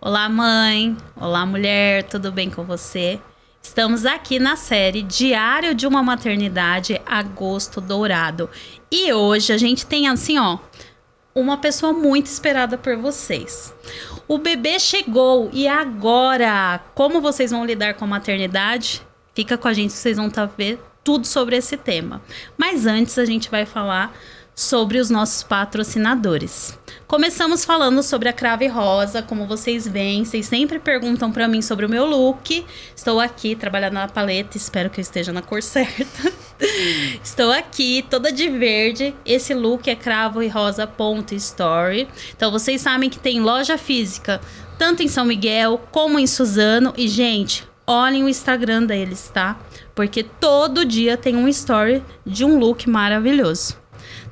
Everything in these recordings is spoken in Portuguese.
Olá, mãe! Olá, mulher! Tudo bem com você? Estamos aqui na série Diário de uma Maternidade, Agosto Dourado. E hoje a gente tem assim, uma pessoa muito esperada por vocês. O bebê chegou e agora? Como vocês vão lidar com a maternidade? Fica com a gente, vocês vão ver tudo sobre esse tema. Mas antes a gente vai falar sobre os nossos patrocinadores. Começamos falando sobre a Cravo Rosa, como vocês veem, vocês sempre perguntam pra mim sobre o meu look. Estou aqui trabalhando na paleta, espero que eu esteja na cor certa. Estou aqui toda de verde, esse look é cravo-e-rosa.story. Então vocês sabem que tem loja física, tanto em São Miguel como em Suzano. E gente, olhem o Instagram deles, tá? Porque todo dia tem um story de um look maravilhoso.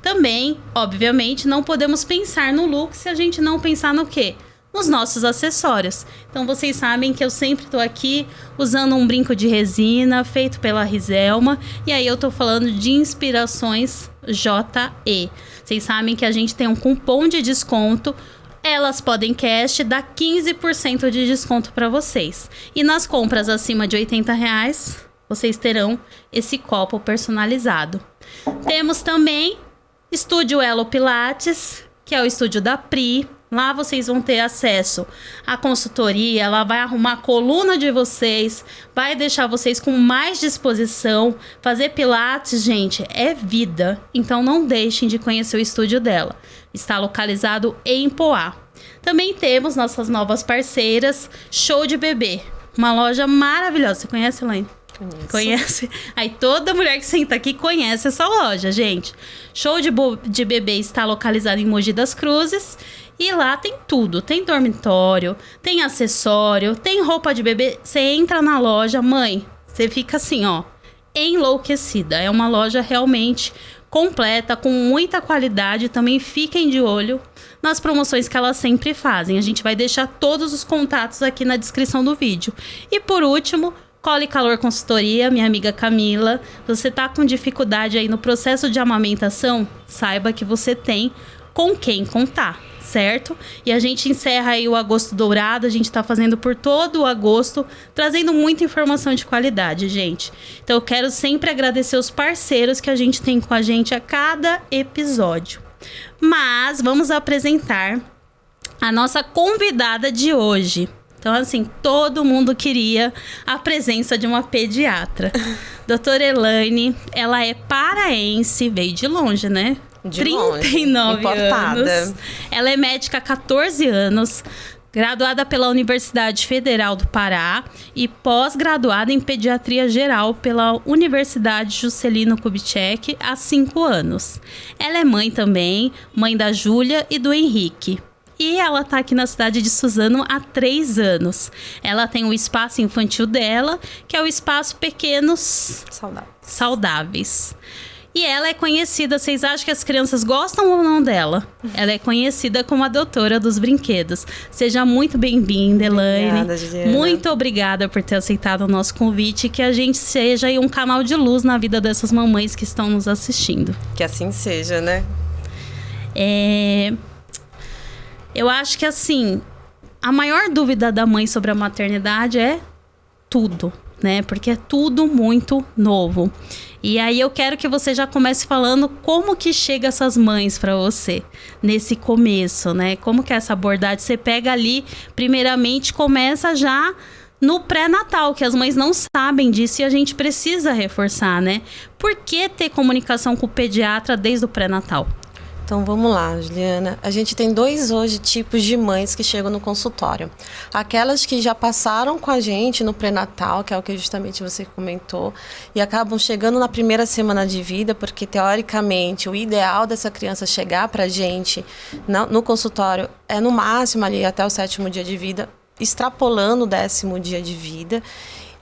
Também, obviamente, não podemos pensar no look se a gente não pensar no quê? Nos nossos acessórios. Então, vocês sabem que eu sempre tô aqui usando um brinco de resina feito pela Rizelma. E aí eu tô falando de Inspirações JE. Vocês sabem que a gente tem um cupom de desconto. Elas podem cash, dá 15% de desconto para vocês. E nas compras acima de R$80, vocês terão esse copo personalizado. Temos também Estúdio Elo Pilates, que é o estúdio da Pri. Lá vocês vão ter acesso à consultoria, ela vai arrumar a coluna de vocês, vai deixar vocês com mais disposição. Fazer pilates, gente, é vida. Então não deixem de conhecer o estúdio dela. Está localizado em Poá. Também temos nossas novas parceiras, Show de Bebê. Uma loja maravilhosa. Você conhece, Elaine? Conhece? Aí toda mulher que senta aqui conhece essa loja, gente. Show de Bebê está localizado em Mogi das Cruzes. E lá tem tudo. Tem dormitório, tem acessório, tem roupa de bebê. Você entra na loja, mãe, você fica assim, enlouquecida. É uma loja realmente completa, com muita qualidade. Também fiquem de olho nas promoções que elas sempre fazem. A gente vai deixar todos os contatos aqui na descrição do vídeo. E por último, Colo e Calor Consultoria, minha amiga Camila. Você tá com dificuldade aí no processo de amamentação? Saiba que você tem com quem contar, certo? E a gente encerra aí o Agosto Dourado. A gente tá fazendo por todo o agosto, trazendo muita informação de qualidade, gente. Então eu quero sempre agradecer os parceiros que a gente tem com a gente a cada episódio. Mas vamos apresentar a nossa convidada de hoje. Então, assim, todo mundo queria a presença de uma pediatra. Doutora Elaine, ela é paraense, veio de longe, né? De 39 longe, anos. Ela é médica há 14 anos, graduada pela Universidade Federal do Pará e pós-graduada em Pediatria Geral pela Universidade Juscelino Kubitschek há 5 anos. Ela é mãe também, mãe da Júlia e do Henrique. E ela tá aqui na cidade de Suzano há 3 anos. Ela tem o espaço infantil dela, que é o espaço Pequenos Saudáveis. E ela é conhecida, vocês acham que as crianças gostam ou não dela? Ela é conhecida como a doutora dos brinquedos. Seja muito bem-vinda, Elaine. Obrigada, Juliana. Muito obrigada por ter aceitado o nosso convite. Que a gente seja aí um canal de luz na vida dessas mamães que estão nos assistindo. Que assim seja, né? Eu acho que, assim, a maior dúvida da mãe sobre a maternidade é tudo, né? Porque é tudo muito novo. E aí eu quero que você já comece falando como que chega essas mães para você nesse começo, né? Como que é essa abordagem? Você pega ali, primeiramente, começa já no pré-natal, que as mães não sabem disso e a gente precisa reforçar, né? Por que ter comunicação com o pediatra desde o pré-natal? Então vamos lá, Juliana. A gente tem 2 hoje tipos de mães que chegam no consultório. Aquelas que já passaram com a gente no pré-natal, que é o que justamente você comentou, e acabam chegando na primeira semana de vida, porque teoricamente o ideal dessa criança chegar pra gente no consultório é no máximo ali até o 7º dia de vida, extrapolando o 10º dia de vida.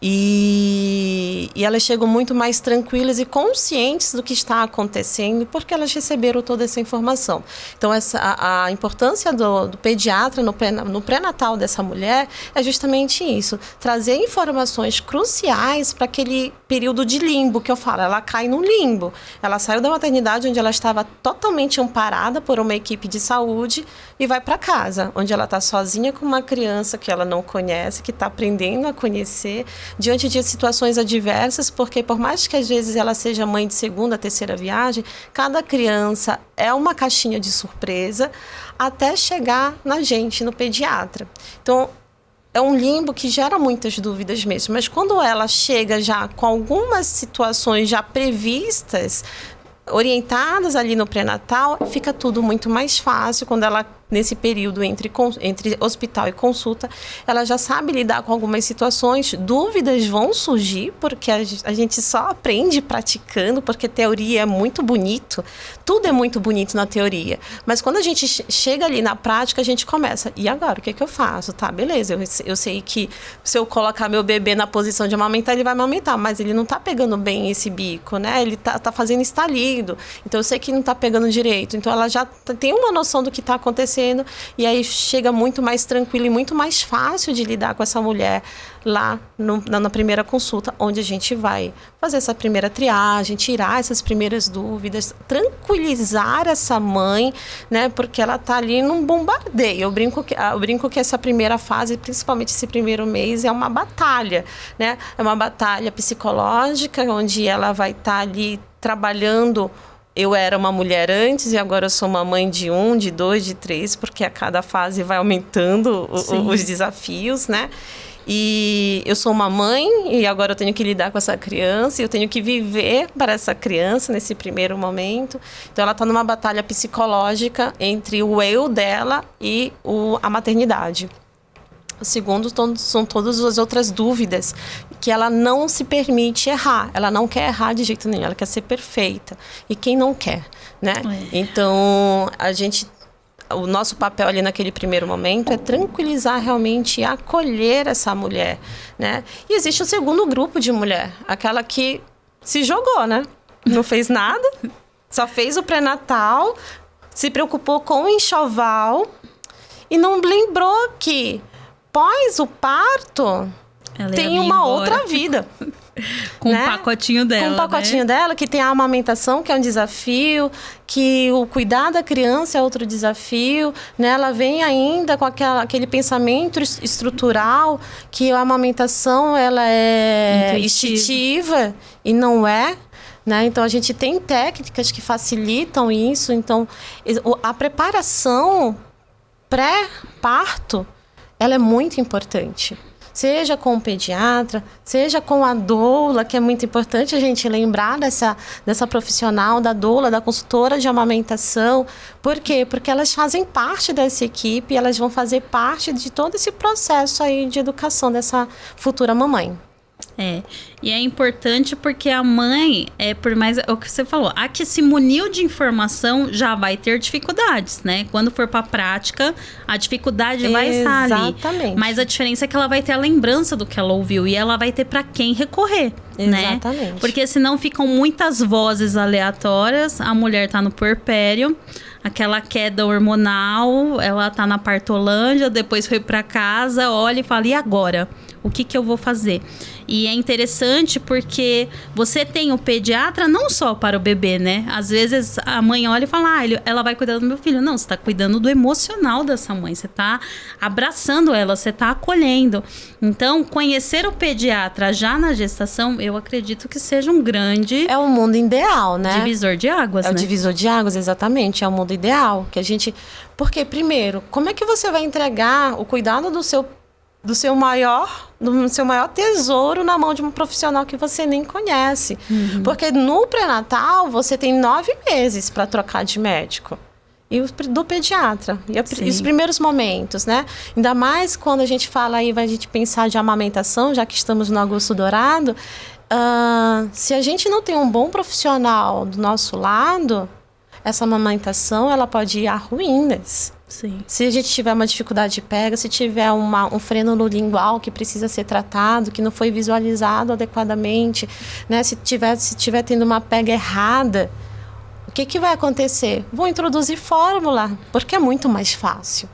E elas chegam muito mais tranquilas e conscientes do que está acontecendo, porque elas receberam toda essa informação. Então, a importância do pediatra no pré-natal dessa mulher é justamente isso, trazer informações cruciais para aquele período de limbo que eu falo. Ela cai no limbo. Ela saiu da maternidade onde ela estava totalmente amparada por uma equipe de saúde e vai para casa, onde ela está sozinha com uma criança que ela não conhece, que está aprendendo a conhecer, diante de situações adversas, porque por mais que às vezes ela seja mãe de segunda, terceira viagem, cada criança é uma caixinha de surpresa até chegar na gente, no pediatra. Então, é um limbo que gera muitas dúvidas mesmo, mas quando ela chega já com algumas situações já previstas, orientadas ali no pré-natal, fica tudo muito mais fácil quando ela, nesse período entre hospital e consulta, ela já sabe lidar com algumas situações. Dúvidas vão surgir, porque a gente só aprende praticando, porque teoria é muito bonito, tudo é muito bonito na teoria, mas quando a gente chega ali na prática, a gente começa, e agora, o que eu faço? Tá, beleza, eu sei que se eu colocar meu bebê na posição de amamentar, ele vai amamentar, mas ele não tá pegando bem esse bico, né? Ele tá fazendo estalido, então eu sei que não tá pegando direito, então ela já tem uma noção do que tá acontecendo, e aí chega muito mais tranquilo e muito mais fácil de lidar com essa mulher lá na primeira consulta, onde a gente vai fazer essa primeira triagem, tirar essas primeiras dúvidas, tranquilizar essa mãe, né? Porque ela tá ali num bombardeio. Eu brinco que essa primeira fase, principalmente esse primeiro mês, é uma batalha, né? É uma batalha psicológica, onde ela vai estar ali trabalhando. Eu era uma mulher antes e agora eu sou uma mãe de 1, de 2, de 3, porque a cada fase vai aumentando os desafios, né? E eu sou uma mãe e agora eu tenho que lidar com essa criança, e eu tenho que viver para essa criança nesse primeiro momento. Então ela está numa batalha psicológica entre o eu dela e a maternidade. O segundo são todas as outras dúvidas, que ela não se permite errar. Ela não quer errar de jeito nenhum, ela quer ser perfeita. E quem não quer, né? Então, o nosso papel ali naquele primeiro momento é tranquilizar realmente e acolher essa mulher, né? E existe o segundo grupo de mulher, aquela que se jogou, né? Não fez nada, só fez o pré-natal, se preocupou com o enxoval e não lembrou que pós o parto tem uma outra vida. Com né? O pacotinho dela. Com o pacotinho dela, que tem a amamentação, que é um desafio, que o cuidar da criança é outro desafio, né? Ela vem ainda com aquele pensamento estrutural, que a amamentação ela é instintiva e não é. Né? Então, a gente tem técnicas que facilitam isso. Então, a preparação pré-parto, ela é muito importante. Seja com o pediatra, seja com a doula, que é muito importante a gente lembrar dessa profissional, da doula, da consultora de amamentação. Por quê? Porque elas fazem parte dessa equipe, elas vão fazer parte de todo esse processo aí de educação dessa futura mamãe. E é importante porque a mãe, por mais o que você falou, a que se muniu de informação já vai ter dificuldades, né? Quando for pra prática, a dificuldade vai estar ali. Exatamente. Mas a diferença é que ela vai ter a lembrança do que ela ouviu e ela vai ter pra quem recorrer, Exatamente. Né? Porque senão ficam muitas vozes aleatórias, a mulher tá no puerpério, aquela queda hormonal, ela tá na partolândia, depois foi pra casa, olha e fala, e agora? O que eu vou fazer? E é interessante porque você tem o pediatra não só para o bebê, né? Às vezes a mãe olha e fala, ela vai cuidar do meu filho. Não, você está cuidando do emocional dessa mãe. Você está abraçando ela, você está acolhendo. Então, conhecer o pediatra já na gestação, eu acredito que seja um grande... É o mundo ideal, né? Divisor de águas, né? É o divisor de águas, exatamente. É o mundo ideal. Que a gente... Porque, primeiro, como é que você vai entregar o cuidado do seu maior tesouro na mão de um profissional que você nem conhece? Uhum. Porque no pré-natal você tem 9 meses para trocar de médico. E do pediatra. E os primeiros momentos, né? Ainda mais quando a gente fala aí, vai a gente pensar de amamentação, já que estamos no agosto dourado. Se a gente não tem um bom profissional do nosso lado, essa amamentação, ela pode ir a ruínas. Sim. Se a gente tiver uma dificuldade de pega, se tiver um frênulo lingual que precisa ser tratado, que não foi visualizado adequadamente, né? Se tiver tendo uma pega errada, o que vai acontecer? Vou introduzir fórmula, porque é muito mais fácil.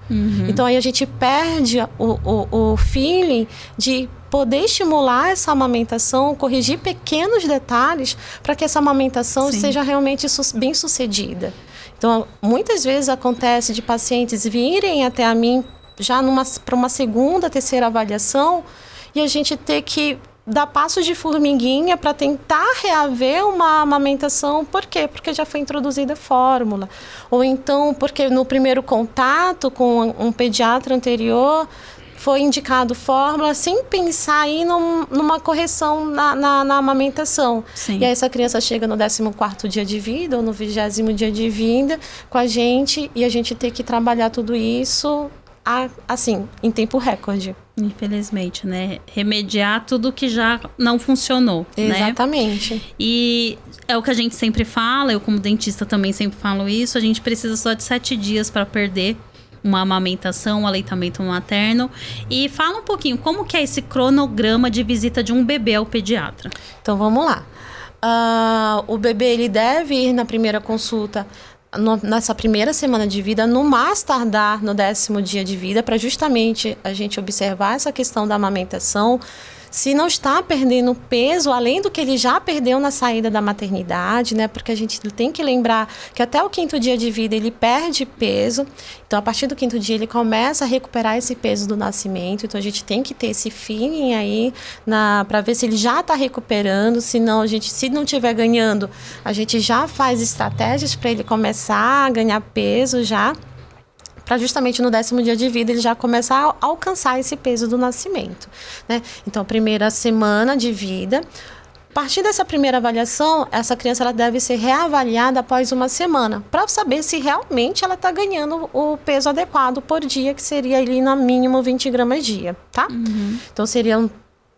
Então, aí a gente perde o feeling de poder estimular essa amamentação, corrigir pequenos detalhes para que essa amamentação seja realmente bem sucedida. Então, muitas vezes acontece de pacientes virem até a mim já para uma segunda, terceira avaliação e a gente ter que dar passos de formiguinha para tentar reaver uma amamentação. Por quê? Porque já foi introduzida fórmula. Ou então, porque no primeiro contato com um pediatra anterior foi indicado fórmula sem pensar aí numa correção na amamentação. Sim. E aí essa criança chega no 14º dia de vida ou no 20º dia de vida com a gente e a gente tem que trabalhar tudo isso assim, em tempo recorde. Infelizmente, né? Remediar tudo que já não funcionou, Exatamente. Né? E é o que a gente sempre fala, eu como dentista também sempre falo isso, a gente precisa só de 7 dias para perder uma amamentação, um aleitamento materno. E fala um pouquinho, como que é esse cronograma de visita de um bebê ao pediatra? Então, vamos lá. O bebê, ele deve ir na primeira consulta nessa primeira semana de vida, no mais tardar no 10º dia de vida, para justamente a gente observar essa questão da amamentação, se não está perdendo peso, além do que ele já perdeu na saída da maternidade, né? Porque a gente tem que lembrar que até o 5º dia de vida ele perde peso. Então, a partir do 5º dia, ele começa a recuperar esse peso do nascimento. Então, a gente tem que ter esse feeling aí para ver se ele já está recuperando. Se não estiver ganhando, a gente já faz estratégias para ele começar a ganhar peso já, para justamente no 10º dia de vida ele já começar a alcançar esse peso do nascimento, né? Então, a primeira semana de vida, a partir dessa primeira avaliação, essa criança ela deve ser reavaliada após uma semana, para saber se realmente ela está ganhando o peso adequado por dia, que seria ali no mínimo 20 gramas dia, tá? Então, seriam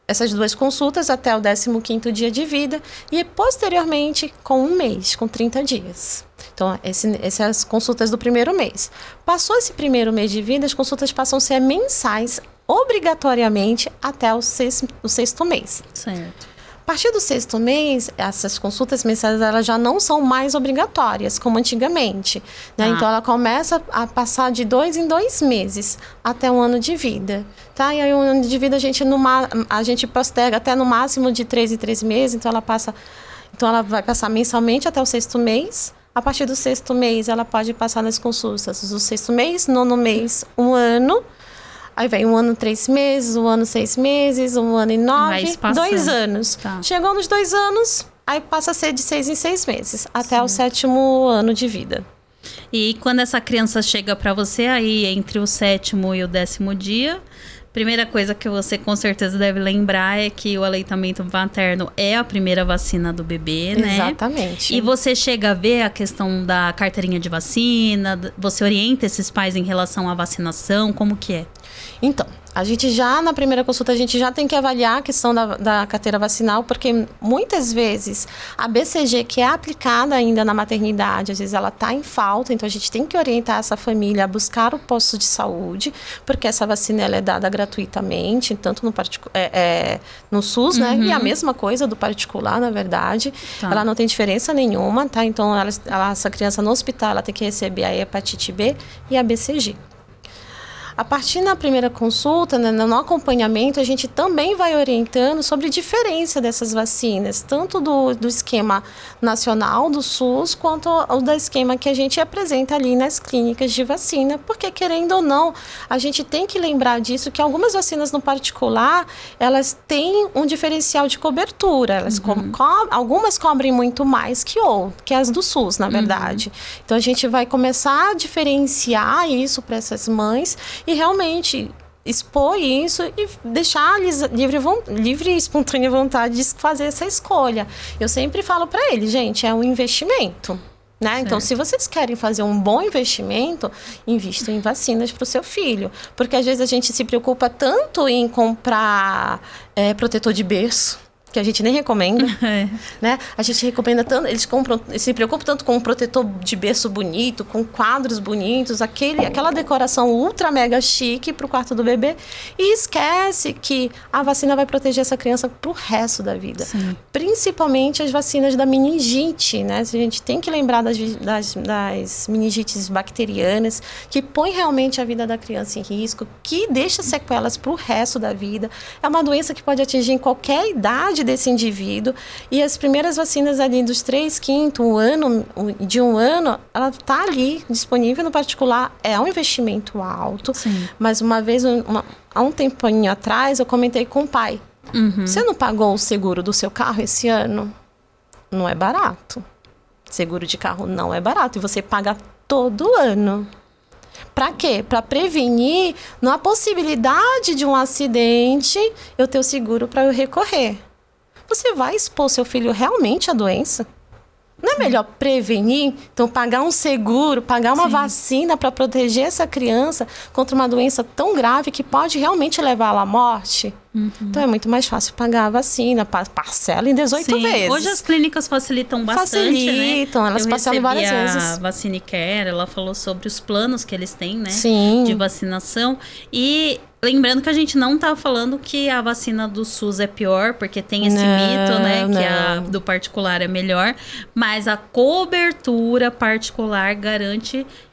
essas 2 consultas até o 15º dia de vida e posteriormente com 1 mês, com 30 dias. Então, essas consultas do primeiro mês. Passou esse primeiro mês de vida, as consultas passam a ser mensais, obrigatoriamente, até o 6º mês. Certo. A partir do 6º mês, essas consultas mensais elas já não são mais obrigatórias, como antigamente, né? Então, ela começa a passar de 2 em 2 meses, até 1 ano de vida. Tá? E aí, 1 ano de vida, a gente posterga até no máximo de 3 em 3 meses, então ela vai passar mensalmente até o 6º mês. A partir do 6º mês, ela pode passar nas consultas do 6º mês, 9º mês, 1 ano. Aí vem 1 ano 3 meses, 1 ano 6 meses, 1 ano e 9, 2 anos. Tá. Chegou nos 2 anos, aí passa a ser de 6 em 6 meses, até o 7º ano de vida. E quando essa criança chega para você aí entre o 7º e o 10º dia, primeira coisa que você com certeza deve lembrar é que o aleitamento materno é a primeira vacina do bebê, né? Exatamente. E você chega a ver a questão da carteirinha de vacina, você orienta esses pais em relação à vacinação, como que é? Então, a gente já, na primeira consulta, a gente já tem que avaliar a questão da carteira vacinal, porque muitas vezes a BCG, que é aplicada ainda na maternidade, às vezes ela está em falta, então a gente tem que orientar essa família a buscar o posto de saúde, porque essa vacina ela é dada gratuitamente, tanto no SUS, né? E a mesma coisa do particular, na verdade. Tá. Ela não tem diferença nenhuma, tá? Então, essa criança no hospital, ela tem que receber a hepatite B e a BCG. A partir da primeira consulta, né, no acompanhamento, a gente também vai orientando sobre a diferença dessas vacinas, tanto do esquema nacional do SUS, quanto o do esquema que a gente apresenta ali nas clínicas de vacina, porque querendo ou não, a gente tem que lembrar disso, que algumas vacinas no particular, elas têm um diferencial de cobertura, elas algumas cobrem muito mais que as do SUS, na verdade. Então, a gente vai começar a diferenciar isso para essas mães e realmente expor isso e deixar eles livre e espontânea vontade de fazer essa escolha. Eu sempre falo para eles, gente, é um investimento, né? Então, se vocês querem fazer um bom investimento, invistam em vacinas para o seu filho. Porque às vezes a gente se preocupa tanto em comprar protetor de berço, que a gente nem recomenda, né? A gente recomenda tanto, eles se preocupam tanto com um protetor de berço bonito, com quadros bonitos, aquela decoração ultra mega chique pro quarto do bebê, e esquece que a vacina vai proteger essa criança pro resto da vida. Sim. Principalmente as vacinas da meningite, né? A gente tem que lembrar das meningites bacterianas, que põe realmente a vida da criança em risco, que deixa sequelas pro resto da vida. É uma doença que pode atingir em qualquer idade desse indivíduo, e as primeiras vacinas ali dos 3/5, de um ano, ela está ali disponível no particular. É um investimento alto. Sim. Mas uma vez, há um tempinho atrás, eu comentei com o pai, você não pagou o seguro do seu carro esse ano? Não é barato. Seguro de carro não é barato, e você paga todo ano. Para quê? Para prevenir, na possibilidade de um acidente, eu ter o seguro para eu recorrer. Você vai expor seu filho realmente à doença? Não é melhor prevenir? Então, pagar um seguro, pagar uma vacina para proteger essa criança contra uma doença tão grave que pode realmente levá-la à morte? Então, é muito mais fácil pagar a vacina, parcela em 18 vezes. Hoje as clínicas facilitam bastante, né? Elas parcelam várias vezes. A Vacinicare, ela falou sobre os planos que eles têm, né? Sim. De vacinação. E lembrando que a gente não tá falando que a vacina do SUS é pior, porque tem esse mito, né? Que a do particular é melhor. Mas a cobertura particular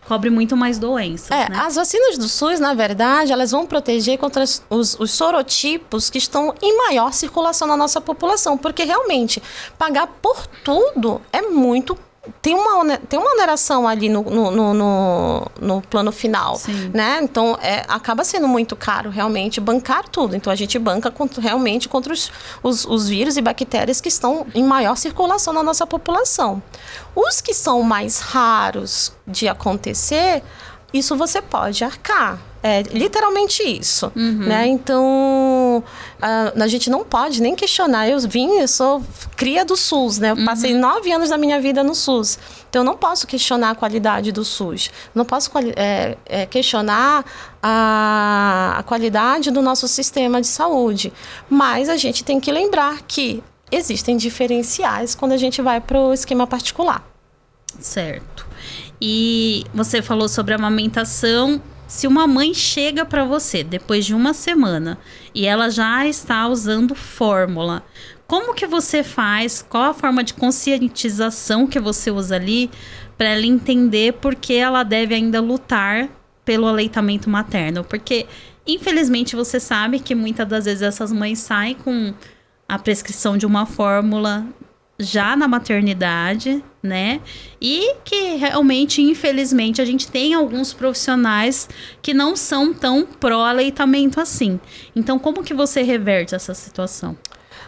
cobre muito mais doenças, né? As vacinas do SUS, na verdade, elas vão proteger contra os sorotipos que estão em maior circulação na nossa população. Porque, realmente, pagar por tudo é muito... Tem uma oneração ali no plano final, né? Então, acaba sendo muito caro, realmente, bancar tudo. Então, a gente banca realmente contra os vírus e bactérias que estão em maior circulação na nossa população. Os que são mais raros de acontecer, isso você pode arcar. É literalmente isso, né? Então, a gente não pode nem questionar. Eu sou cria do SUS, né? Eu passei 9 anos da minha vida no SUS. Então, eu não posso questionar a qualidade do SUS. Não posso questionar a qualidade do nosso sistema de saúde. Mas a gente tem que lembrar que existem diferenciais quando a gente vai para o esquema particular. Certo. E você falou sobre a amamentação. Se uma mãe chega para você depois de uma semana e ela já está usando fórmula, como que você faz? Qual a forma de conscientização que você usa ali para ela entender por que ela deve ainda lutar pelo aleitamento materno? Porque, infelizmente, você sabe que muitas das vezes essas mães saem com a prescrição de uma fórmula já na maternidade, né? E que realmente, infelizmente, a gente tem alguns profissionais que não são tão pró-aleitamento assim. Então, como que você reverte essa situação?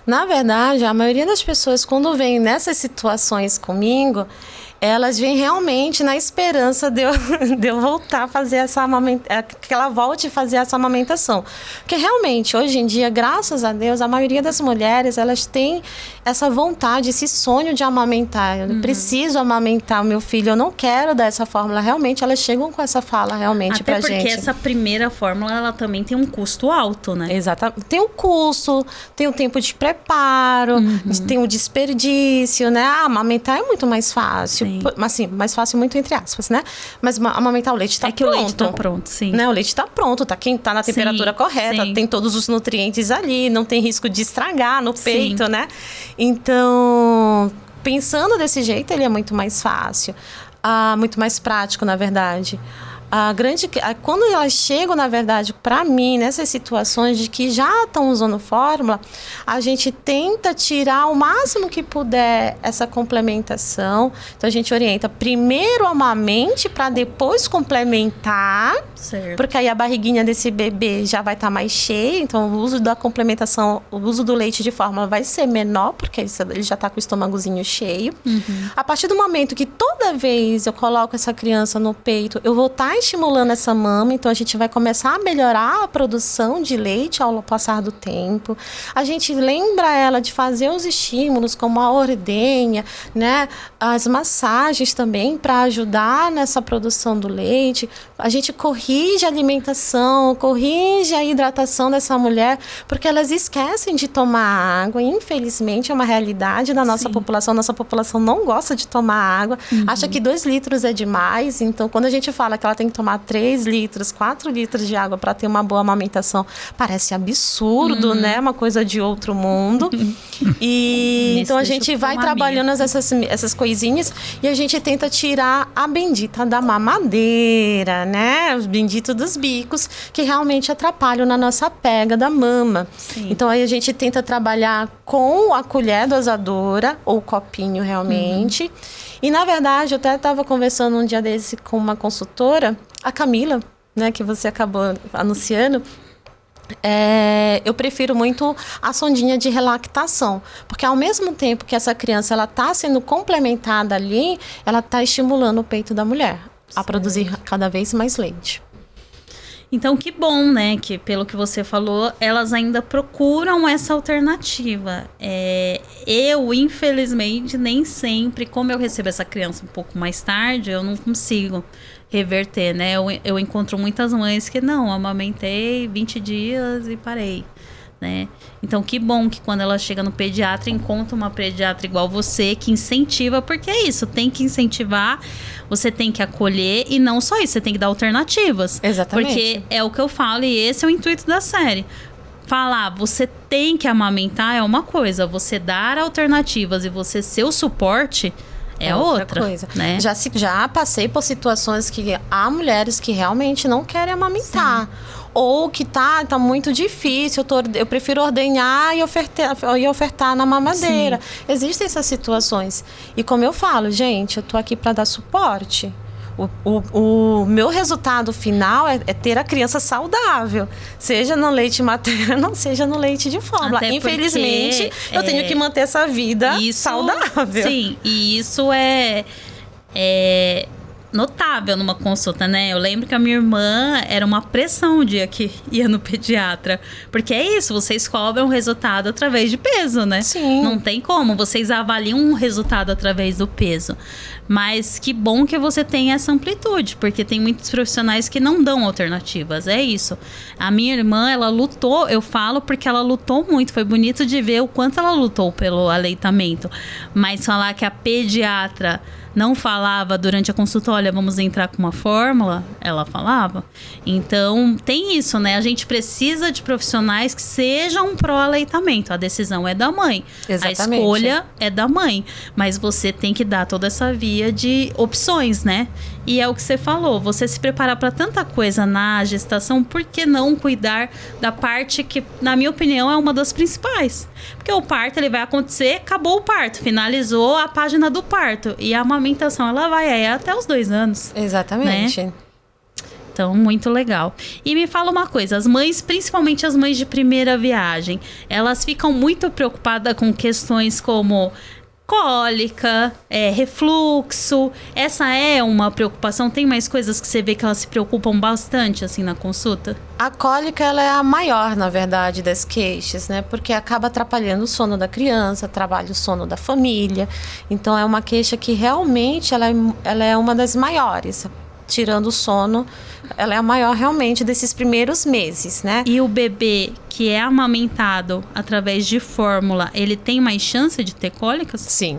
Na verdade, a maioria das pessoas, quando vem nessas situações comigo, elas vêm realmente na esperança de eu voltar a fazer que ela volte a fazer essa amamentação. Porque realmente, hoje em dia, graças a Deus, a maioria das mulheres, elas têm essa vontade, esse sonho de amamentar. Eu preciso amamentar o meu filho, eu não quero dar essa fórmula. Realmente, elas chegam com essa fala realmente pra gente. Até porque essa primeira fórmula, ela também tem um custo alto, né? Exatamente. Tem um custo, tem um tempo de preparo, tem um desperdício, né? Amamentar é muito mais fácil. Mas assim, mais fácil muito entre aspas, né? Mas amamentar o leite está pronto. O leite está pronto, sim. Né? O leite está pronto, tá na temperatura correta, tem todos os nutrientes ali, não tem risco de estragar no peito, né? Então, pensando desse jeito, ele é muito mais fácil, muito mais prático, na verdade. Quando elas chegam, na verdade, para mim, nessas situações de que já estão usando fórmula, a gente tenta tirar o máximo que puder essa complementação. Então, a gente orienta primeiro amamente para depois complementar. Certo. Porque aí a barriguinha desse bebê já vai estar mais cheia. Então, o uso da complementação, o uso do leite de fórmula vai ser menor, porque ele já está com o estômagozinho cheio. A partir do momento que toda vez eu coloco essa criança no peito, eu vou estar vai estimulando essa mama, então a gente vai começar a melhorar a produção de leite ao passar do tempo. A gente lembra ela de fazer os estímulos, como a ordenha, né? As massagens também, para ajudar nessa produção do leite. A gente corrige a alimentação, corrige a hidratação dessa mulher, porque elas esquecem de tomar água. Infelizmente, é uma realidade da nossa população. Nossa população não gosta de tomar água, acha que 2 litros é demais. Então, quando a gente fala que ela tem que tomar 3 litros, 4 litros de água para ter uma boa amamentação, parece absurdo, né? Uma coisa de outro mundo. E então a gente vai trabalhando essas coisinhas e a gente tenta tirar a bendita da mamadeira, né? Os benditos dos bicos, que realmente atrapalham na nossa pega da mama. Sim. Então aí a gente tenta trabalhar com a colher dosadora ou copinho realmente. E na verdade, eu até estava conversando um dia desse com uma consultora, a Camila, né, que você acabou anunciando. Eu prefiro muito a sondinha de relactação, porque ao mesmo tempo que essa criança ela está sendo complementada ali, ela está estimulando o peito da mulher a produzir cada vez mais leite. Então, que bom, né? Que pelo que você falou, elas ainda procuram essa alternativa. Eu, infelizmente, nem sempre, como eu recebo essa criança um pouco mais tarde, eu não consigo reverter, né? Eu encontro muitas mães que não, amamentei 20 dias e parei, né? Então, que bom que quando ela chega no pediatra, encontra uma pediatra igual você, que incentiva, porque é isso, tem que incentivar, você tem que acolher, e não só isso, você tem que dar alternativas. Exatamente. Porque é o que eu falo, e esse é o intuito da série. Falar, você tem que amamentar é uma coisa, você dar alternativas e você ser o suporte é outra coisa, né? Já passei por situações que há mulheres que realmente não querem amamentar. Sim. Ou que tá muito difícil, eu prefiro ordenhar e ofertar na mamadeira. Sim. Existem essas situações. E como eu falo, gente, eu tô aqui para dar suporte. O meu resultado final é ter a criança saudável, seja no leite materno, seja no leite de fórmula. Infelizmente, eu tenho que manter essa vida saudável. Sim, e isso é notável numa consulta, né? Eu lembro que a minha irmã era uma pressão o dia que ia no pediatra. Porque é isso, vocês cobram o resultado através de peso, né? Sim. Não tem como, vocês avaliam um resultado através do peso. Mas que bom que você tem essa amplitude, porque tem muitos profissionais que não dão alternativas, é isso. A minha irmã, ela lutou, eu falo porque ela lutou muito, foi bonito de ver o quanto ela lutou pelo aleitamento. Mas falar que a pediatra não falava durante a consulta, olha, vamos entrar com uma fórmula, ela falava. Então, tem isso, né? A gente precisa de profissionais que sejam pró-aleitamento. A decisão é da mãe. Exatamente. A escolha é da mãe. Mas você tem que dar toda essa via de opções, né? E é o que você falou, você se preparar para tanta coisa na gestação, por que não cuidar da parte que, na minha opinião, é uma das principais? Porque o parto, ele vai acontecer, acabou o parto, finalizou a página do parto. E a amamentação, ela vai aí até os 2 anos. Exatamente. Né? Então, muito legal. E me fala uma coisa, as mães, principalmente as mães de primeira viagem, elas ficam muito preocupadas com questões como cólica, refluxo. Essa é uma preocupação? Tem mais coisas que você vê que elas se preocupam bastante, assim, na consulta? A cólica, ela é a maior, na verdade, das queixas, né? Porque acaba atrapalhando o sono da criança, atrapalha o sono da família. Então, é uma queixa que realmente ela é uma das maiores. Tirando o sono, ela é a maior realmente desses primeiros meses, né? E o bebê que é amamentado através de fórmula, ele tem mais chance de ter cólicas? Sim.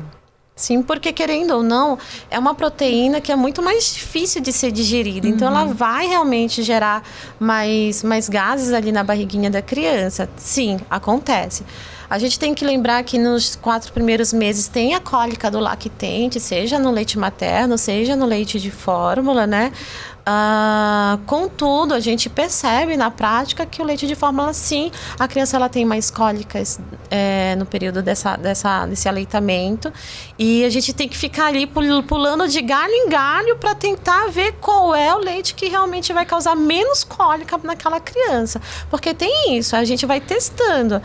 Sim, porque querendo ou não, é uma proteína que é muito mais difícil de ser digerida. Então, ela vai realmente gerar mais gases ali na barriguinha da criança. Sim, acontece. A gente tem que lembrar que nos 4 primeiros meses tem a cólica do lactente, seja no leite materno, seja no leite de fórmula, né? Contudo, a gente percebe na prática que o leite de fórmula, sim, a criança ela tem mais cólicas no período desse aleitamento. E a gente tem que ficar ali pulando de galho em galho para tentar ver qual é o leite que realmente vai causar menos cólica naquela criança. Porque tem isso, a gente vai testando.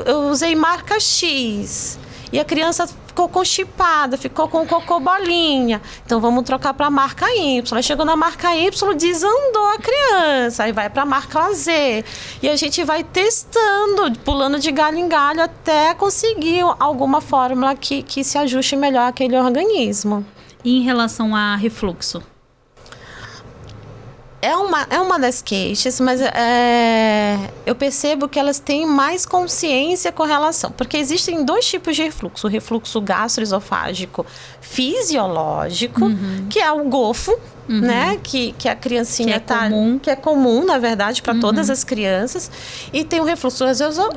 Eu usei marca X e a criança ficou constipada, ficou com cocô bolinha. Então vamos trocar para a marca Y. Aí chegou na marca Y, desandou a criança. Aí vai para a marca Z. E a gente vai testando, pulando de galho em galho até conseguir alguma fórmula que se ajuste melhor àquele organismo. E em relação a refluxo? É uma das queixas, mas eu percebo que elas têm mais consciência com relação. Porque existem dois tipos de refluxo. O refluxo gastroesofágico fisiológico, que é o GOFO, né? Que a criancinha que é comum, na verdade, para todas as crianças. E tem o refluxo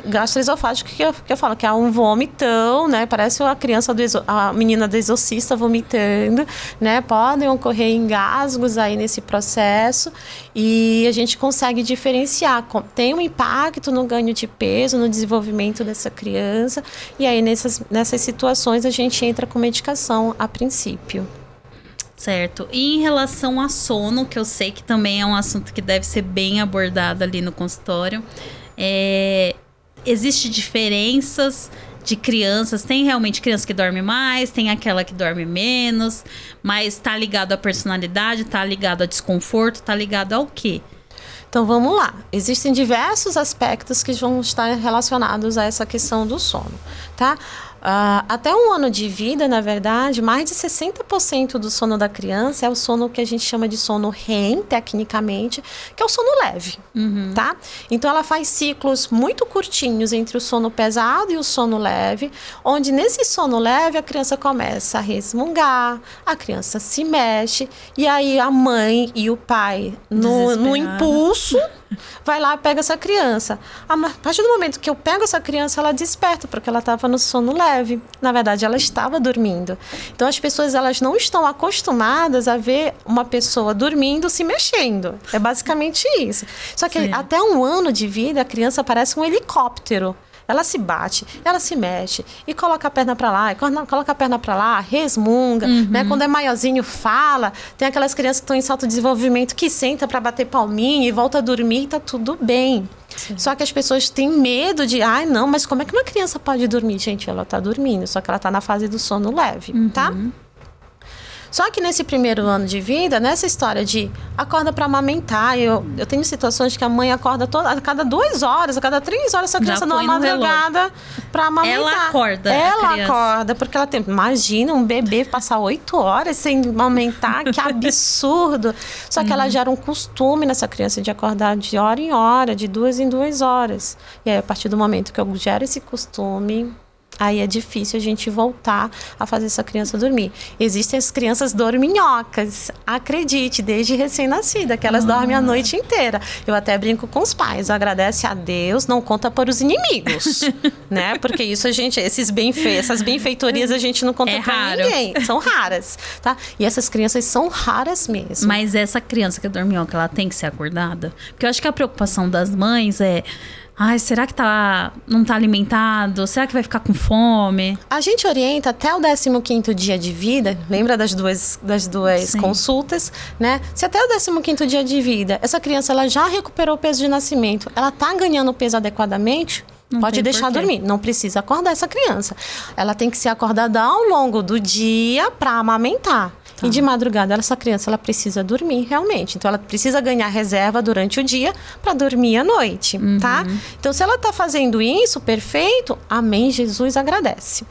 gastroesofágico, que eu falo que é um vomitão, né? Parece a menina do Exorcista vomitando, né? Podem ocorrer engasgos aí nesse processo e a gente consegue diferenciar. Tem um impacto no ganho de peso, no desenvolvimento dessa criança, e aí nessas situações a gente entra com medicação a princípio. Certo. E em relação a sono, que eu sei que também é um assunto que deve ser bem abordado ali no consultório, existe diferenças de crianças? Tem realmente criança que dorme mais, tem aquela que dorme menos, mas tá ligado à personalidade, tá ligado a desconforto, tá ligado ao quê? Então vamos lá, existem diversos aspectos que vão estar relacionados a essa questão do sono, tá? Até 1 ano de vida, na verdade, mais de 60% do sono da criança é o sono que a gente chama de sono REM, tecnicamente, que é o sono leve, tá? Então ela faz ciclos muito curtinhos entre o sono pesado e o sono leve, onde nesse sono leve a criança começa a resmungar, a criança se mexe, e aí a mãe e o pai, no impulso, vai lá e pega essa criança. A partir do momento que eu pego essa criança, ela desperta, porque ela estava no sono leve. Na verdade, ela estava dormindo. Então, as pessoas elas não estão acostumadas a ver uma pessoa dormindo se mexendo. É basicamente isso. Só que até 1 ano de vida, a criança parece um helicóptero. Ela se bate, ela se mexe e coloca a perna para lá, e coloca a perna para lá, resmunga, né? Quando é maiorzinho, fala. Tem aquelas crianças que estão em salto de desenvolvimento que senta para bater palminha e volta a dormir e tá tudo bem. Sim. Só que as pessoas têm medo de, não, mas como é que uma criança pode dormir? Gente, ela tá dormindo, só que ela tá na fase do sono leve, tá? Só que nesse primeiro ano de vida, nessa história de acorda para amamentar, eu tenho situações que a mãe acorda a cada 2 horas, a cada 3 horas, essa criança dá uma madrugada para amamentar. Ela acorda, porque ela tem... Imagina um bebê passar 8 horas sem amamentar, que absurdo. Só que ela gera um costume nessa criança de acordar de hora em hora, de 2 em 2 horas. E aí, a partir do momento que eu gero esse costume... Aí é difícil a gente voltar a fazer essa criança dormir. Existem as crianças dorminhocas, acredite, desde recém-nascida, que elas dormem a noite inteira. Eu até brinco com os pais, agradece a Deus, não conta para os inimigos, né? Porque isso essas benfeitorias a gente não conta para ninguém. São raras, tá? E essas crianças são raras mesmo. Mas essa criança que é dorminhoca, ela tem que ser acordada? Porque eu acho que a preocupação das mães é... será que não tá alimentado? Será que vai ficar com fome? A gente orienta até o 15º dia de vida. Lembra das duas consultas, né? Se até o 15º dia de vida, essa criança ela já recuperou o peso de nascimento, ela tá ganhando peso adequadamente, pode deixar dormir. Não precisa acordar essa criança. Ela tem que ser acordada ao longo do dia para amamentar. E de madrugada, essa criança ela precisa dormir realmente. Então, ela precisa ganhar reserva durante o dia para dormir à noite, tá? Então, se ela está fazendo isso, perfeito, amém, Jesus agradece.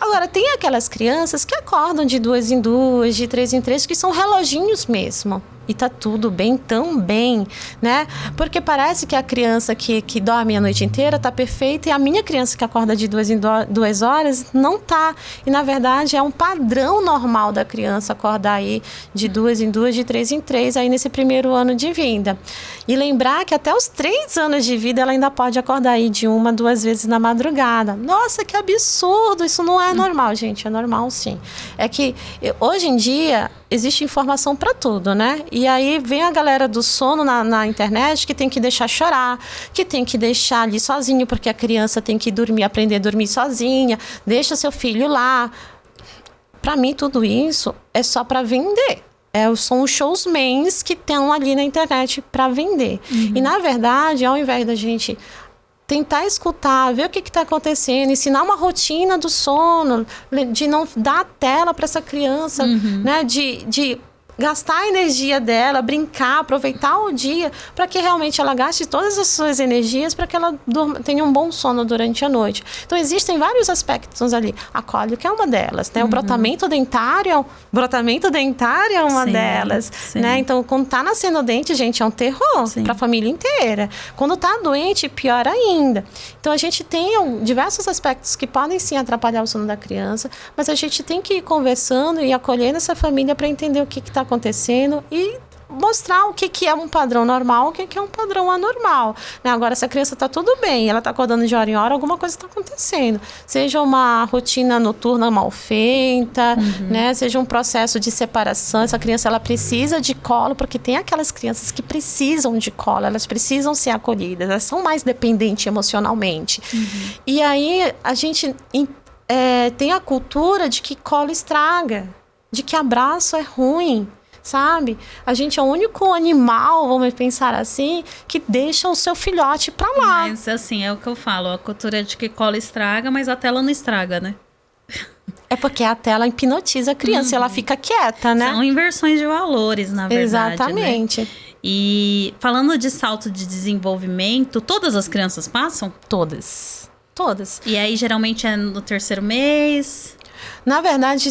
Agora, tem aquelas crianças que acordam de 2 em 2, de 3 em 3, que são reloginhos mesmo. E tá tudo bem, tão bem, né? Porque parece que a criança que dorme a noite inteira tá perfeita e a minha criança que acorda de 2 em 2 horas não tá. E, na verdade, é um padrão normal da criança acordar aí de 2 em 2, de 3 em 3, aí nesse primeiro ano de vida. E lembrar que até os 3 anos de vida ela ainda pode acordar aí de 1 a 2 vezes na madrugada. Nossa, que absurdo! Isso não é normal, gente. É normal, sim. É que, hoje em dia... existe informação para tudo, né? E aí vem a galera do sono na internet que tem que deixar chorar, que tem que deixar ali sozinho, porque a criança tem que dormir, aprender a dormir sozinha, deixa seu filho lá. Para mim, tudo isso é só para vender. São os showmans que estão ali na internet para vender. E, na verdade, ao invés da gente tentar escutar, ver o que está acontecendo, ensinar uma rotina do sono, de não dar tela para essa criança, né? De gastar a energia dela, brincar, aproveitar o dia, para que realmente ela gaste todas as suas energias para que ela tenha um bom sono durante a noite. Então, existem vários aspectos ali. A cólica é uma delas, né? O brotamento dentário é uma delas, né? Então, quando tá nascendo o dente, gente, é um terror para a família inteira. Quando tá doente, pior ainda. Então, a gente tem diversos aspectos que podem, sim, atrapalhar o sono da criança, mas a gente tem que ir conversando e acolhendo essa família para entender o que está acontecendo e mostrar o que é um padrão normal, o que é um padrão anormal, né? Agora, se a criança está tudo bem, ela está acordando de hora em hora, alguma coisa está acontecendo. Seja uma rotina noturna mal feita, né? Seja um processo de separação. Essa criança, ela precisa de colo, porque tem aquelas crianças que precisam de colo, elas precisam ser acolhidas, elas são mais dependentes emocionalmente. E aí, a gente tem a cultura de que colo estraga, de que abraço é ruim, sabe? A gente é o único animal, vamos pensar assim, que deixa o seu filhote pra lá. Mas assim, é o que eu falo, a cultura de que cola estraga, mas a tela não estraga, né? É porque a tela hipnotiza a criança e ela fica quieta, né? São inversões de valores, na verdade. Exatamente. Né? E falando de salto de desenvolvimento, todas as crianças passam? Todas. E aí, geralmente, é no 3º mês? Na verdade,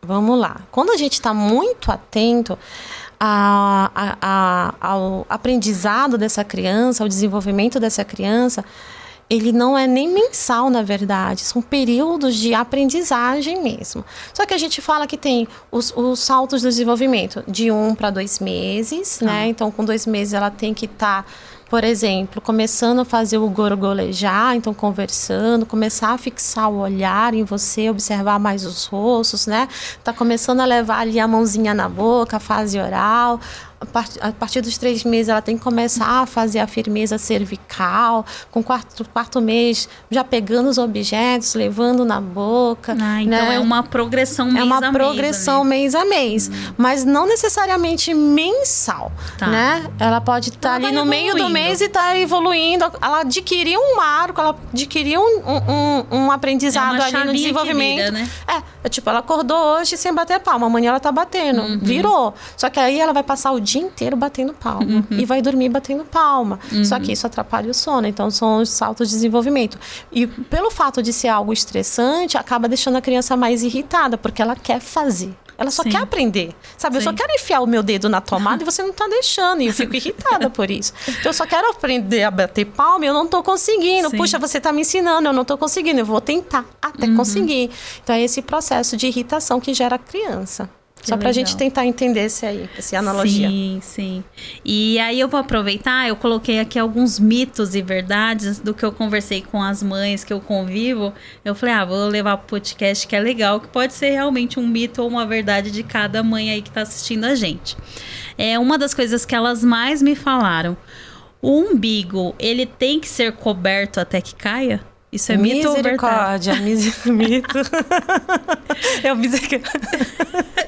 Vamos lá. Quando a gente está muito atento ao aprendizado dessa criança, ao desenvolvimento dessa criança, ele não é nem mensal, na verdade. São períodos de aprendizagem mesmo. Só que a gente fala que tem os saltos do desenvolvimento de 1 para 2 meses, né? Então, com 2 meses, ela tem que estar... Por exemplo, começando a fazer o gorgolejar, então conversando, começar a fixar o olhar em você, observar mais os rostos, né? Tá começando a levar ali a mãozinha na boca, a fase oral. A partir dos 3 meses, ela tem que começar a fazer a firmeza cervical. Com o quarto mês, já pegando os objetos, levando na boca. Então, né? É uma progressão mês a mês. É uma progressão mês a mês. Mas não necessariamente mensal, né? Ela pode estar ali no meio do mês e tá evoluindo. Ela adquiriu um marco, ela adquiriu um aprendizado ali no desenvolvimento. De vida, né? Tipo, ela acordou hoje sem bater palma. Amanhã ela tá batendo. Virou. Só que aí ela vai passar o dia inteiro batendo palma e vai dormir batendo palma. Só que isso atrapalha o sono. Então, são os saltos de desenvolvimento. E pelo fato de ser algo estressante, acaba deixando a criança mais irritada, porque ela quer fazer. Ela só quer aprender, sabe? Eu só quero enfiar o meu dedo na tomada e você não tá deixando. E eu fico irritada por isso. Então, eu só quero aprender a bater palma e eu não tô conseguindo. Puxa, você tá me ensinando, eu não tô conseguindo. Eu vou tentar até conseguir. Então, é esse processo de irritação que gera a criança. Só pra gente tentar entender essa analogia. Sim. E aí eu vou aproveitar, eu coloquei aqui alguns mitos e verdades do que eu conversei com as mães que eu convivo. Eu falei, vou levar pro podcast que é legal, que pode ser realmente um mito ou uma verdade de cada mãe aí que tá assistindo a gente. Uma das coisas que elas mais me falaram, o umbigo, ele tem que ser coberto até que caia? Isso é mito ou verdade? Mito.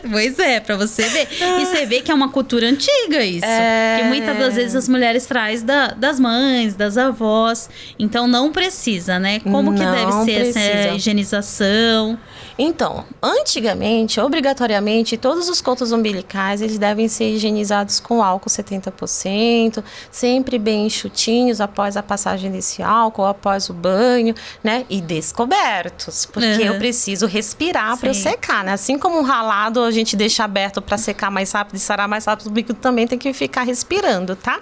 Pois é, pra você ver. E você vê que é uma cultura antiga isso. Que muitas das vezes as mulheres trazem das mães, das avós. Então não precisa, né? Como que deve ser essa higienização? Então, antigamente, obrigatoriamente, todos os contos umbilicais, eles devem ser higienizados com álcool 70%, sempre bem enxutinhos após a passagem desse álcool, após o banho, né? E descobertos, porque eu preciso respirar para eu secar, né? Assim como um ralado a gente deixa aberto para secar mais rápido e sarar mais rápido, o bico também tem que ficar respirando, tá?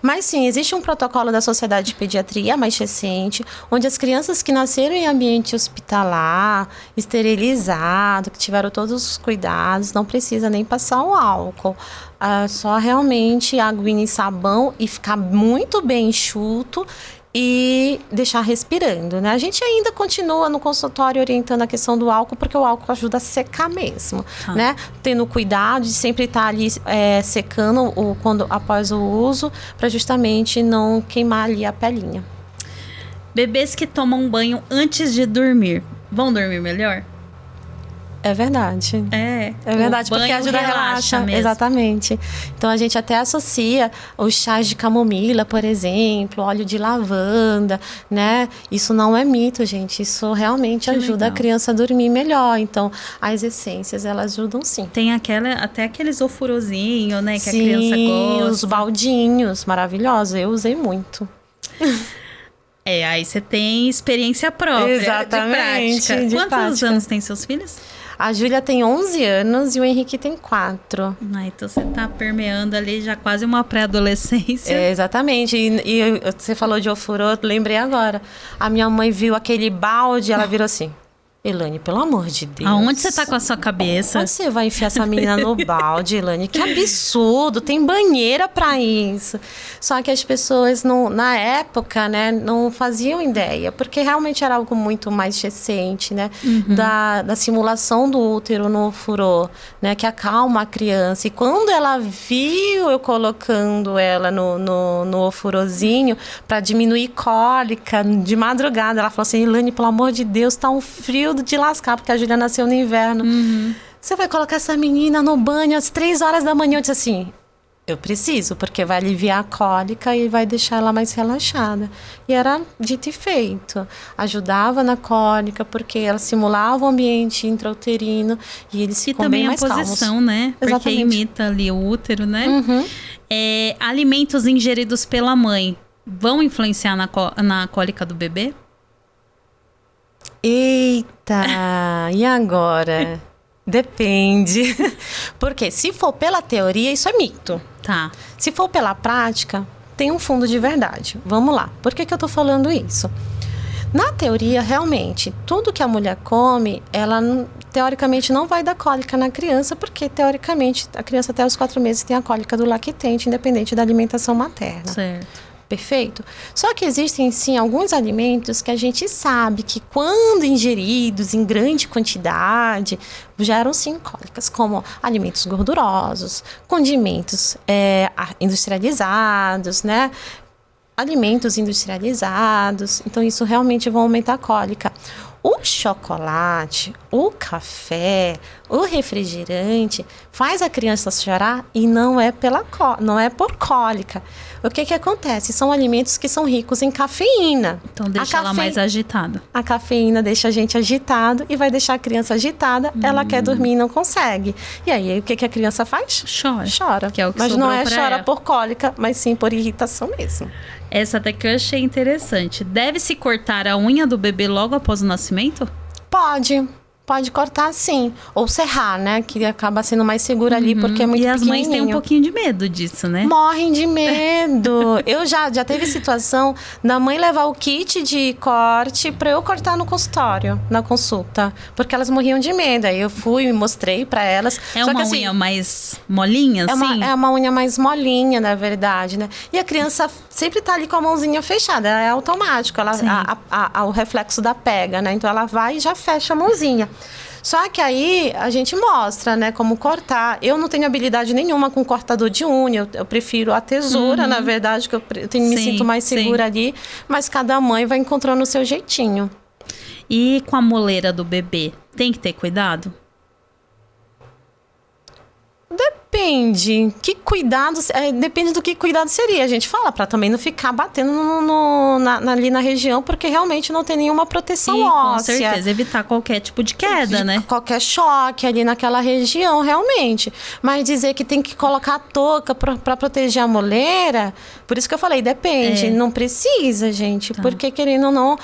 Mas sim, existe um protocolo da Sociedade de Pediatria mais recente, onde as crianças que nasceram em ambiente hospitalar, esterilizado, que tiveram todos os cuidados, não precisa nem passar o álcool. Só realmente aguinha e sabão e ficar muito bem enxuto e deixar respirando, né? A gente ainda continua no consultório orientando a questão do álcool, porque o álcool ajuda a secar mesmo, né? Tendo cuidado de sempre estar ali secando após o uso, para justamente não queimar ali a pelinha. Bebês que tomam banho antes de dormir, vão dormir melhor? É verdade. É verdade, porque ajuda a relaxar. Exatamente. Então a gente até associa os chás de camomila, por exemplo, óleo de lavanda, né? Isso não é mito, gente. Isso realmente ajuda a criança a dormir melhor. Então, as essências, elas ajudam sim. Tem até aqueles oforozinhos, né? Que a criança gosta. Os baldinhos, maravilhosos. Eu usei muito. Aí você tem experiência própria. Exatamente. Quantos anos tem seus filhos? A Júlia tem 11 anos e o Henrique tem 4. Então você tá permeando ali já quase uma pré-adolescência. Exatamente. E você falou de ofurô, eu lembrei agora. A minha mãe viu aquele balde, ela virou assim: Elaine, pelo amor de Deus. Aonde você tá com a sua cabeça? Onde você vai enfiar essa menina no balde, Elaine? Que absurdo, tem banheira pra isso. Só que as pessoas, na época, né, não faziam ideia, porque realmente era algo muito mais recente, né? Da simulação do útero no ofurô, né? Que acalma a criança. E quando ela viu eu colocando ela no ofurozinho pra diminuir cólica de madrugada, ela falou assim: Elaine, pelo amor de Deus, tá um frio de lascar, porque a Júlia nasceu no inverno. Você vai colocar essa menina no banho às 3 horas da manhã? Eu disse assim: eu preciso, porque vai aliviar a cólica e vai deixar ela mais relaxada. E era dito e feito. Ajudava na cólica, porque ela simulava o ambiente intrauterino e eles ficam bem mais calmos. E também a posição, né? Exatamente. Porque imita ali o útero, né? Alimentos ingeridos pela mãe vão influenciar na cólica do bebê? Eita, e agora? Depende. Porque se for pela teoria, isso é mito. Tá. Se for pela prática, tem um fundo de verdade. Vamos lá. Por que eu tô falando isso? Na teoria, realmente, tudo que a mulher come, ela teoricamente não vai dar cólica na criança, porque teoricamente a criança até os 4 meses tem a cólica do lactente, independente da alimentação materna. Certo. Perfeito? Só que existem, sim, alguns alimentos que a gente sabe que, quando ingeridos em grande quantidade, geram, sim, cólicas, como alimentos gordurosos, condimentos industrializados, né? Alimentos industrializados. Então, isso realmente vai aumentar a cólica. O chocolate, o café, o refrigerante faz a criança chorar e não é por cólica. O que acontece? São alimentos que são ricos em cafeína. Então deixa ela mais agitada. A cafeína deixa a gente agitado e vai deixar a criança agitada. Ela quer dormir e não consegue. E aí, o que a criança faz? Chora. Que é o que mas não é chora ela. Por cólica, mas sim por irritação mesmo. Essa até que eu achei interessante. Deve-se cortar a unha do bebê logo após o nascimento? Pode cortar, sim. Ou serrar, né? Que acaba sendo mais seguro ali, porque é muito pequenininho. E as mães têm um pouquinho de medo disso, né? Morrem de medo. Eu já teve situação da mãe levar o kit de corte pra eu cortar no consultório, na consulta. Porque elas morriam de medo. Aí eu fui e mostrei pra elas. É uma unha mais molinha, assim? É uma unha mais molinha, na verdade, né? E a criança sempre tá ali com a mãozinha fechada. É automático. O reflexo da pega, né? Então ela vai e já fecha a mãozinha. Só que aí a gente mostra, né, como cortar. Eu não tenho habilidade nenhuma com cortador de unha. Eu prefiro a tesoura, na verdade, que eu me sinto mais segura ali. Mas cada mãe vai encontrando o seu jeitinho. E com a moleira do bebê, tem que ter cuidado? Depende. Depende do que cuidado seria. A gente fala para também não ficar batendo ali na região, porque realmente não tem nenhuma proteção óssea. Com certeza, evitar qualquer tipo de queda, né? Qualquer choque ali naquela região, realmente. Mas dizer que tem que colocar a touca para proteger a moleira, por isso que eu falei, depende. Não precisa, gente, porque querendo ou não,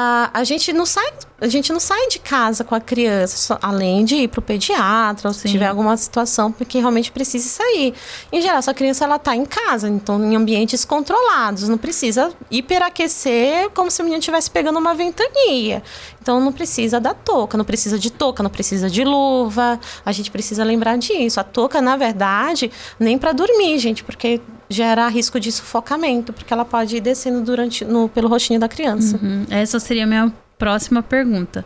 a gente não sai de casa com a criança, além de ir pro pediatra, ou se tiver alguma situação, porque realmente precisa sair. Em geral, essa criança, ela tá em casa, então em ambientes controlados, não precisa hiperaquecer como se o menino estivesse pegando uma ventania. Então não precisa da touca, não precisa de luva, a gente precisa lembrar disso. A touca, na verdade, nem para dormir, gente, porque gera risco de sufocamento, porque ela pode ir descendo pelo rostinho da criança. Essa seria a minha próxima pergunta.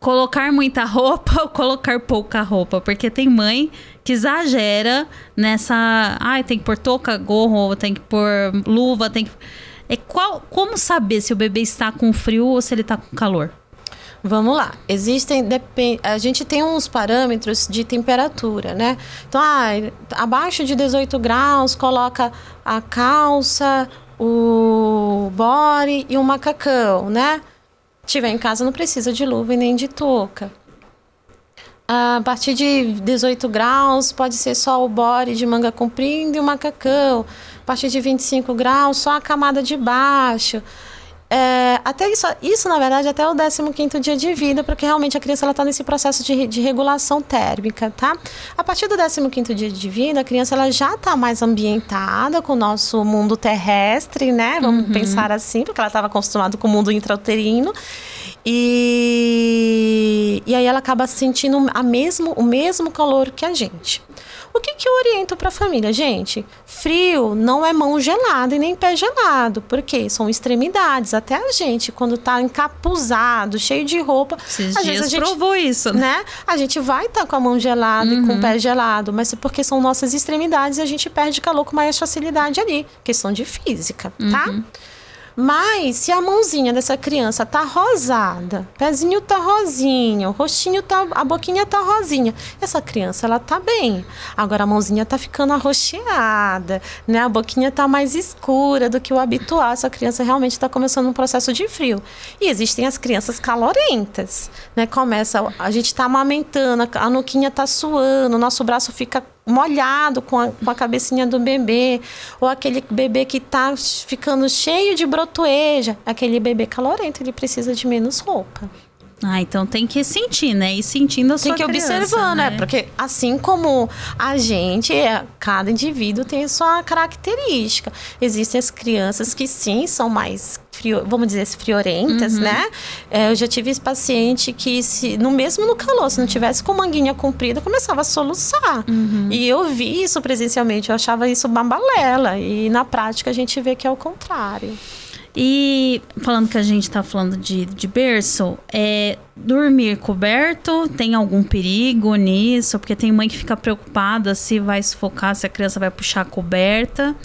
Colocar muita roupa ou colocar pouca roupa? Porque tem mãe que exagera nessa... tem que pôr touca, gorro, tem que pôr luva, tem que... Como saber se o bebê está com frio ou se ele está com calor? Vamos lá. A gente tem uns parâmetros de temperatura, né? Então, abaixo de 18 graus, coloca a calça, o body e o macacão, né? Se tiver em casa, não precisa de luva e nem de touca. A partir de 18 graus, pode ser só o body de manga comprida e o macacão. A partir de 25 graus, só a camada de baixo. Até isso, na verdade, até o 15º dia de vida, porque realmente a criança está nesse processo de regulação térmica, tá? A partir do 15º dia de vida, a criança ela já está mais ambientada com o nosso mundo terrestre, né? Vamos pensar assim, porque ela estava acostumada com o mundo intrauterino. E aí ela acaba sentindo o mesmo calor que a gente. O que eu oriento para a família? Gente, frio não é mão gelada e nem pé gelado, porque são extremidades. Até a gente, quando está encapuzado, cheio de roupa... Esses dias a gente provou isso, né? A gente vai estar com a mão gelada e com o pé gelado, mas é porque são nossas extremidades e a gente perde calor com mais facilidade ali. Questão de física, tá? Mas se a mãozinha dessa criança tá rosada, pezinho tá rosinha, o rostinho tá, a boquinha tá rosinha, essa criança ela tá bem. Agora a mãozinha tá ficando arroxeada, né? A boquinha tá mais escura do que o habitual. Essa criança realmente tá começando um processo de frio. E existem as crianças calorentas, né? A gente tá amamentando, a nuquinha tá suando, o nosso braço fica molhado com a cabecinha do bebê, ou aquele bebê que tá ficando cheio de brotoeja, aquele bebê calorento, ele precisa de menos roupa. Então tem que sentir, né? E sentindo a sua criança. Tem que observar, né? Porque assim como a gente, cada indivíduo tem a sua característica. Existem as crianças que sim, são mais vamos dizer, friorentas, né? Eu já tive esse paciente que, mesmo no calor, se não tivesse com manguinha comprida, começava a soluçar. E eu vi isso presencialmente, eu achava isso balela. E na prática a gente vê que é o contrário. E falando que a gente tá falando de berço, dormir coberto, tem algum perigo nisso? Porque tem mãe que fica preocupada se vai sufocar, se a criança vai puxar a coberta.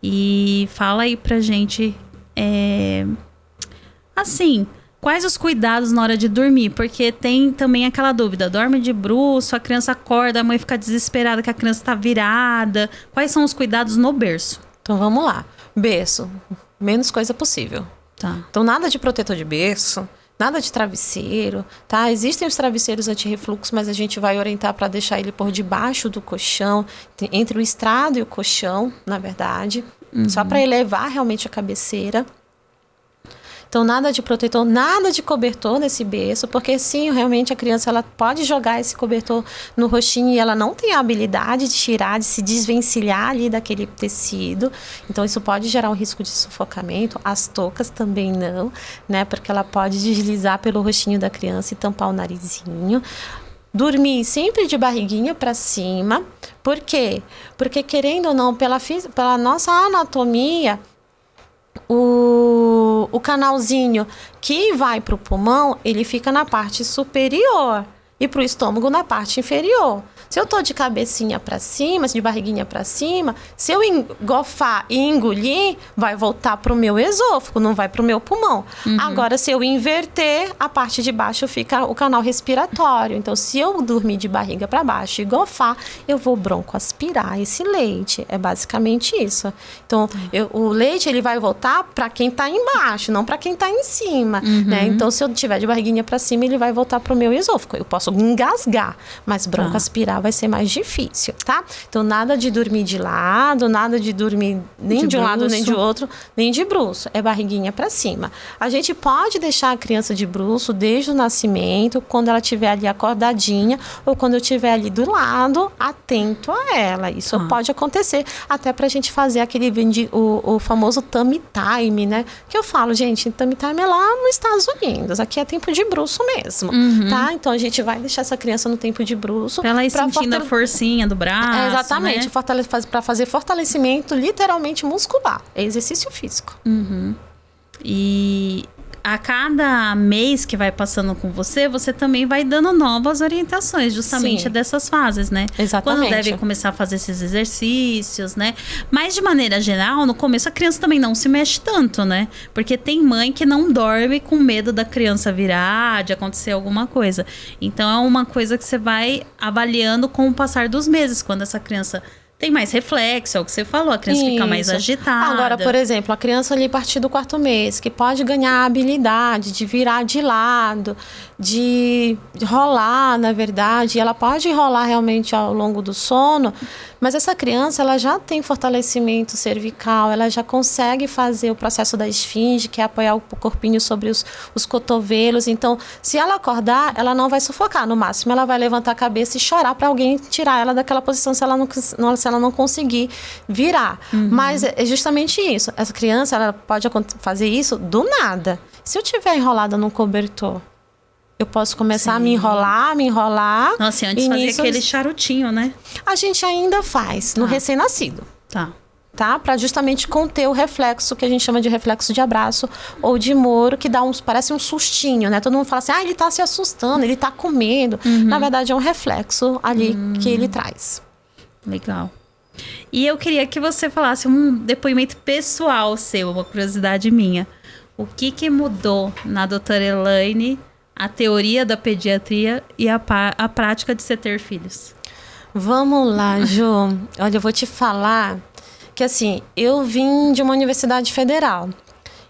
E fala aí pra gente, assim, quais os cuidados na hora de dormir? Porque tem também aquela dúvida, dorme de bruço, a criança acorda, a mãe fica desesperada que a criança tá virada. Quais são os cuidados no berço? Então vamos lá, berço. Menos coisa possível. Tá. Então, nada de protetor de berço, nada de travesseiro, tá? Existem os travesseiros anti-refluxo, mas a gente vai orientar para deixar ele por debaixo do colchão, entre o estrado e o colchão, na verdade, só para elevar realmente a cabeceira. Então, nada de protetor, nada de cobertor nesse berço, porque sim, realmente a criança ela pode jogar esse cobertor no rostinho e ela não tem a habilidade de tirar, de se desvencilhar ali daquele tecido. Então, isso pode gerar um risco de sufocamento. As toucas também não, né? Porque ela pode deslizar pelo rostinho da criança e tampar o narizinho. Dormir sempre de barriguinha para cima. Por quê? Porque, querendo ou não, pela nossa anatomia, o canalzinho que vai para o pulmão, ele fica na parte superior e para o estômago na parte inferior. Se eu tô de cabecinha para cima, de barriguinha para cima, se eu engofar e engolir, vai voltar pro meu esôfago, não vai pro meu pulmão. Agora, se eu inverter, a parte de baixo fica o canal respiratório. Então, se eu dormir de barriga para baixo e engofar, eu vou broncoaspirar esse leite. É basicamente isso. Então, o leite ele vai voltar para quem tá embaixo, não para quem tá em cima, né? Então, se eu tiver de barriguinha para cima, ele vai voltar pro meu esôfago. Eu posso engasgar, mas broncoaspirar vai ser mais difícil, tá? Então, nada de dormir de lado, nada de dormir nem de um lado, nem de outro, nem de bruço. É barriguinha para cima. A gente pode deixar a criança de bruço desde o nascimento, quando ela estiver ali acordadinha, ou quando eu estiver ali do lado, atento a ela. Isso pode acontecer, até pra gente fazer o famoso tummy time, né? Que eu falo, gente, tummy time é lá nos Estados Unidos. Aqui é tempo de bruço mesmo, tá? Então, a gente vai deixar essa criança no tempo de bruço. Pra ela ir sentindo a forcinha do braço, exatamente, né? Para fazer fortalecimento literalmente muscular. É exercício físico. E a cada mês que vai passando com você, você também vai dando novas orientações, justamente Sim. dessas fases, né? Exatamente. Quando deve começar a fazer esses exercícios, né? Mas, de maneira geral, no começo a criança também não se mexe tanto, né? Porque tem mãe que não dorme com medo da criança virar, de acontecer alguma coisa. Então, é uma coisa que você vai avaliando com o passar dos meses, quando essa criança tem mais reflexo, é o que você falou, a criança fica mais Isso. agitada. Agora, por exemplo, a criança ali a partir do 4º mês, que pode ganhar a habilidade de virar de lado, de rolar, na verdade, ela pode rolar realmente ao longo do sono, mas essa criança, ela já tem fortalecimento cervical, ela já consegue fazer o processo da esfinge, que é apoiar o corpinho sobre os cotovelos. Então, se ela acordar, ela não vai sufocar. No máximo, ela vai levantar a cabeça e chorar para alguém tirar ela daquela posição se ela não conseguir virar. Mas é justamente isso. Essa criança, ela pode fazer isso do nada. Se eu estiver enrolada num cobertor, eu posso começar a me enrolar. Nossa, e antes fazia aquele charutinho, né? A gente ainda faz no recém-nascido. Tá? Para justamente conter o reflexo que a gente chama de reflexo de abraço ou de moro, que dá parece um sustinho, né? Todo mundo fala assim, ele tá se assustando, ele tá com medo. Na verdade, é um reflexo ali que ele traz. Legal. E eu queria que você falasse um depoimento pessoal seu, uma curiosidade minha. O que mudou na doutora Elaine, a teoria da pediatria e a prática de você ter filhos? Vamos lá, Ju. Olha, eu vou te falar que, assim, eu vim de uma universidade federal.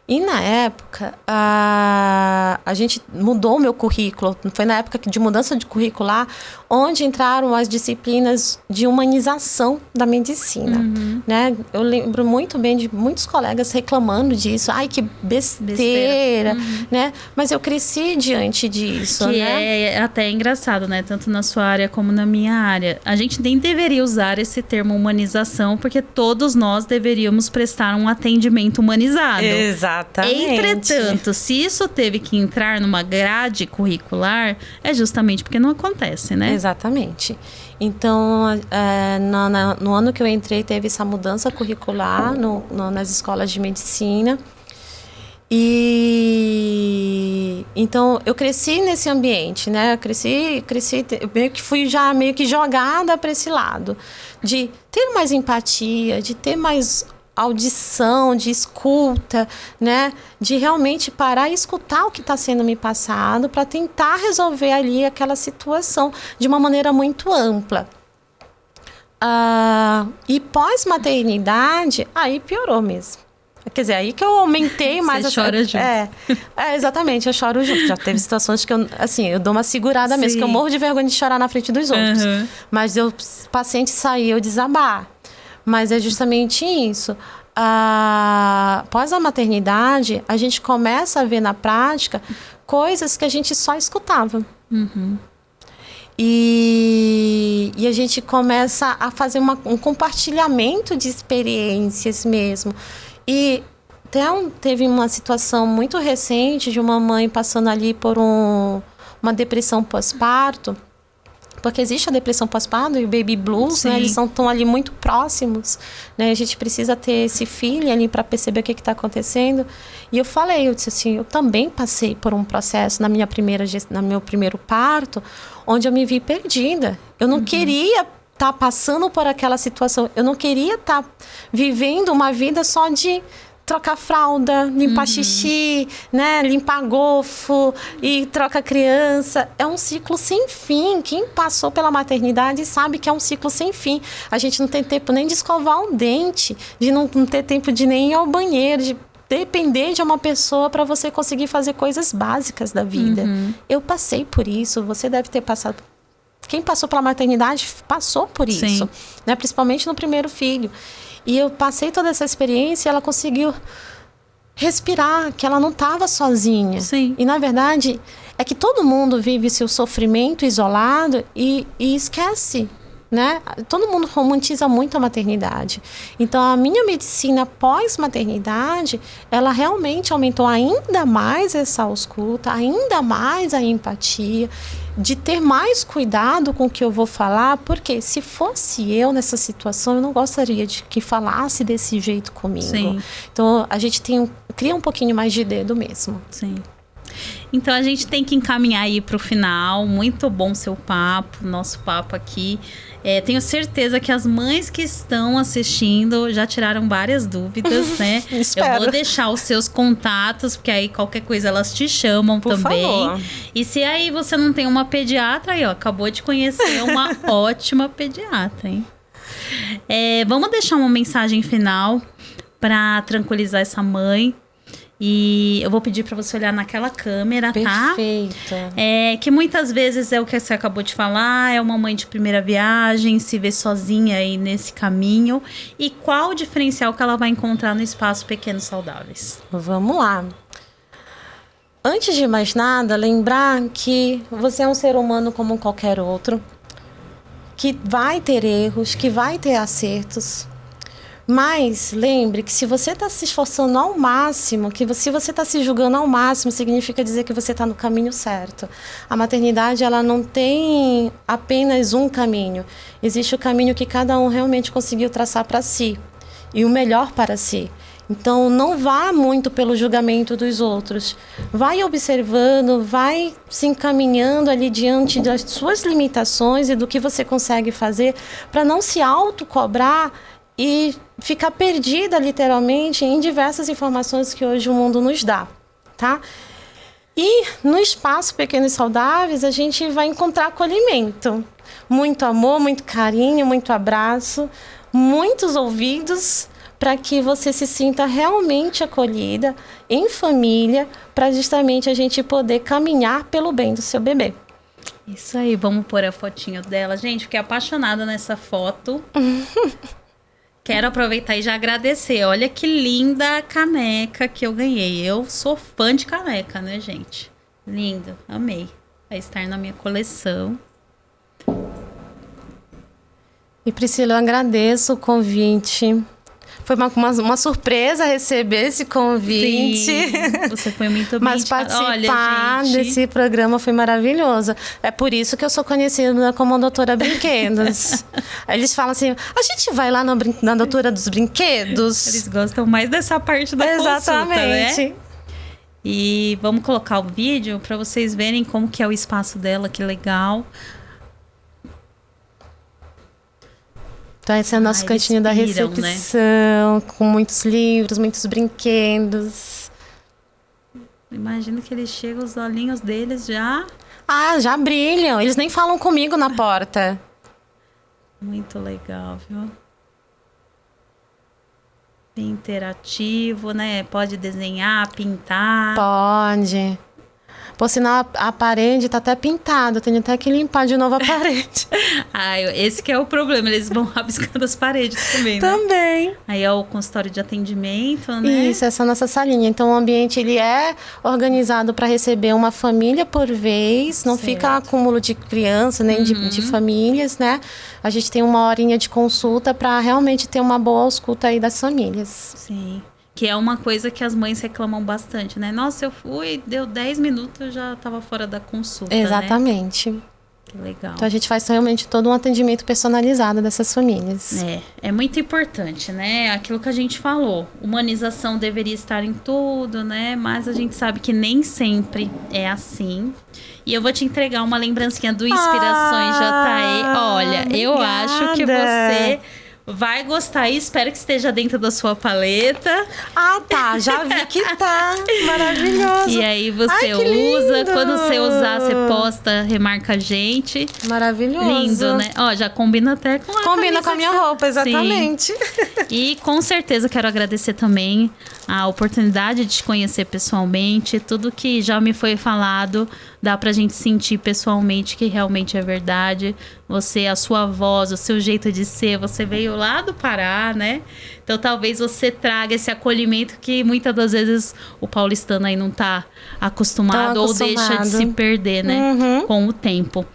E, na época, a gente mudou o meu currículo. Foi na época de mudança de curricular, onde entraram as disciplinas de humanização da medicina. Né? Eu lembro muito bem de muitos colegas reclamando disso. Ai, que besteira. Né? Mas eu cresci diante disso. Que né? é até engraçado, né? Tanto na sua área como na minha área. A gente nem deveria usar esse termo humanização, porque todos nós deveríamos prestar um atendimento humanizado. Exatamente. Entretanto, se isso teve que entrar numa grade curricular, é justamente porque não acontece, né? Exatamente. Então, no ano que eu entrei, teve essa mudança curricular nas escolas de medicina. E então eu cresci nesse ambiente, né? Eu cresci, meio que fui já meio que jogada para esse lado de ter mais empatia, de ter mais audição, de escuta, né? De realmente parar e escutar o que está sendo me passado para tentar resolver ali aquela situação de uma maneira muito ampla. E pós-maternidade, aí piorou mesmo. Quer dizer, aí que eu aumentei mais... Você chora junto. Exatamente, eu choro junto. Já teve situações que eu dou uma segurada mesmo, que eu morro de vergonha de chorar na frente dos outros. Mas o paciente sair, eu desabar. Mas é justamente isso. Após a maternidade, a gente começa a ver na prática coisas que a gente só escutava. E a gente começa a fazer um compartilhamento de experiências mesmo. E teve uma situação muito recente de uma mãe passando ali por uma depressão pós-parto. Porque existe a depressão pós-parto e o baby blues, né? Eles estão ali muito próximos, né? A gente precisa ter esse feeling ali para perceber o que está acontecendo. E eu disse assim, eu também passei por um processo no meu primeiro parto, onde eu me vi perdida. Eu não queria estar passando por aquela situação. Eu não queria estar vivendo uma vida só de trocar fralda, limpar xixi, né? Limpar gofo e troca criança. É um ciclo sem fim. Quem passou pela maternidade sabe que é um ciclo sem fim. A gente não tem tempo nem de escovar um dente, de não ter tempo de nem ir ao banheiro, de depender de uma pessoa para você conseguir fazer coisas básicas da vida. Eu passei por isso, você deve ter passado. Quem passou pela maternidade passou por isso, né? Principalmente no primeiro filho. E eu passei toda essa experiência e ela conseguiu respirar, que ela não estava sozinha. E, na verdade, é que todo mundo vive seu sofrimento isolado e esquece né? Todo mundo romantiza muito a maternidade. Então, a minha medicina pós-maternidade, ela realmente aumentou ainda mais essa escuta, ainda mais a empatia, de ter mais cuidado com o que eu vou falar, porque se fosse eu nessa situação, eu não gostaria de que falasse desse jeito comigo. Sim. Então, a gente cria um pouquinho mais de dedo mesmo. Sim. Então a gente tem que encaminhar aí para o final. Muito bom seu papo, nosso papo aqui. Tenho certeza que as mães que estão assistindo já tiraram várias dúvidas, né? Espero. Eu vou deixar os seus contatos, porque aí qualquer coisa elas te chamam Por também. favor. E se aí você não tem uma pediatra, aí ó, acabou de conhecer uma ótima pediatra, hein? Vamos deixar uma mensagem final para tranquilizar essa mãe. E eu vou pedir para você olhar naquela câmera, tá? Perfeito. Que muitas vezes é o que você acabou de falar, é uma mãe de primeira viagem, se vê sozinha aí nesse caminho. E qual o diferencial que ela vai encontrar no espaço Pequenos Saudáveis? Vamos lá. Antes de mais nada, lembrar que você é um ser humano como qualquer outro, que vai ter erros, que vai ter acertos. Mas lembre que se você está se esforçando ao máximo, se você está se julgando ao máximo, significa dizer que você está no caminho certo. A maternidade, ela não tem apenas um caminho. Existe o caminho que cada um realmente conseguiu traçar para si. E o melhor para si. Então, não vá muito pelo julgamento dos outros. Vai observando, vai se encaminhando ali diante das suas limitações e do que você consegue fazer para não se autocobrar e ficar perdida, literalmente, em diversas informações que hoje o mundo nos dá, tá? E no espaço Pequenos Saudáveis, a gente vai encontrar acolhimento. Muito amor, muito carinho, muito abraço, muitos ouvidos, para que você se sinta realmente acolhida, em família, para justamente a gente poder caminhar pelo bem do seu bebê. Isso aí, vamos pôr a fotinho dela. Gente, fiquei apaixonada nessa foto. Quero aproveitar e já agradecer. Olha que linda a caneca que eu ganhei. Eu sou fã de caneca, né, gente? Lindo, amei. Vai estar na minha coleção. E Priscila, eu agradeço o convite. Foi uma surpresa receber esse convite. Sim, você foi muito bem. Mas participar desse programa foi maravilhoso. É por isso que eu sou conhecida como Doutora Brinquedos. Eles falam assim, a gente vai lá na Doutora dos Brinquedos? Eles gostam mais dessa parte da consulta, né? E vamos colocar o vídeo para vocês verem como que é o espaço dela, que legal. Então, esse é o nosso cantinho da recepção, né? Com muitos livros, muitos brinquedos. Imagino que eles chegam, os olhinhos deles já... já brilham. Eles nem falam comigo na porta. Muito legal, viu? Bem interativo, né? Pode desenhar, pintar. Pode. Por sinal, a parede tá até pintada. Eu tenho até que limpar de novo a parede. Esse que é o problema. Eles vão rabiscando as paredes também, né? Também. Aí é o consultório de atendimento, né? Isso, essa é a nossa salinha. Então, o ambiente, ele é organizado para receber uma família por vez. Não fica acúmulo de crianças, nem de famílias, né? A gente tem uma horinha de consulta para realmente ter uma boa escuta aí das famílias. Sim. Que é uma coisa que as mães reclamam bastante, né? Nossa, eu fui, deu 10 minutos, eu já estava fora da consulta, Exatamente. Né? Que legal. Então, a gente faz realmente todo um atendimento personalizado dessas famílias. É muito importante, né? Aquilo que a gente falou. Humanização deveria estar em tudo, né? Mas a gente sabe que nem sempre é assim. E eu vou te entregar uma lembrancinha do Inspirações JE. Olha, obrigada. Eu acho que você... vai gostar e espero que esteja dentro da sua paleta. Tá. Já vi que tá. Maravilhoso. E aí você usa. Quando você usar, você posta, remarca a gente. Maravilhoso. Lindo, né? Já combina até com a Combina com a minha roupa, exatamente. Sim. E com certeza quero agradecer também a oportunidade de te conhecer pessoalmente. Tudo que já me foi falado, dá pra gente sentir pessoalmente que realmente é verdade. Você, a sua voz, o seu jeito de ser, você veio lá do Pará, né? Então talvez você traga esse acolhimento que muitas das vezes o paulistano aí não tá acostumado ou deixa de se perder, né? Com o tempo.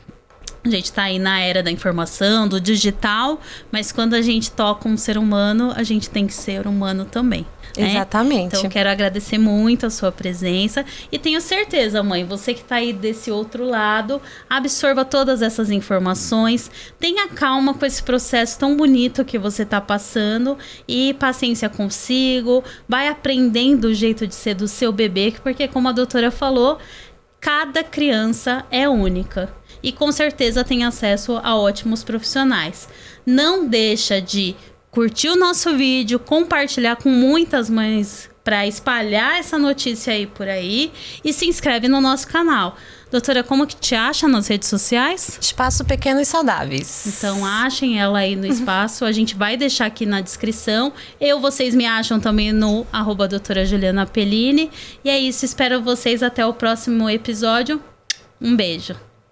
A gente tá aí na era da informação, do digital, mas quando a gente toca um ser humano, a gente tem que ser humano também. Né? Exatamente. Então, quero agradecer muito a sua presença e tenho certeza, mãe, você que tá aí desse outro lado, absorva todas essas informações, tenha calma com esse processo tão bonito que você tá passando e paciência consigo, vai aprendendo o jeito de ser do seu bebê, porque como a doutora falou, cada criança é única. E com certeza tem acesso a ótimos profissionais. Não deixa de curtir o nosso vídeo, compartilhar com muitas mães para espalhar essa notícia aí por aí e se inscreve no nosso canal. Doutora, como que te acha nas redes sociais? Espaço Pequeno e Saudáveis. Então achem ela aí no espaço, a gente vai deixar aqui na descrição. Vocês me acham também no @doutora Juliana Pellini. E é isso, espero vocês até o próximo episódio. Um beijo.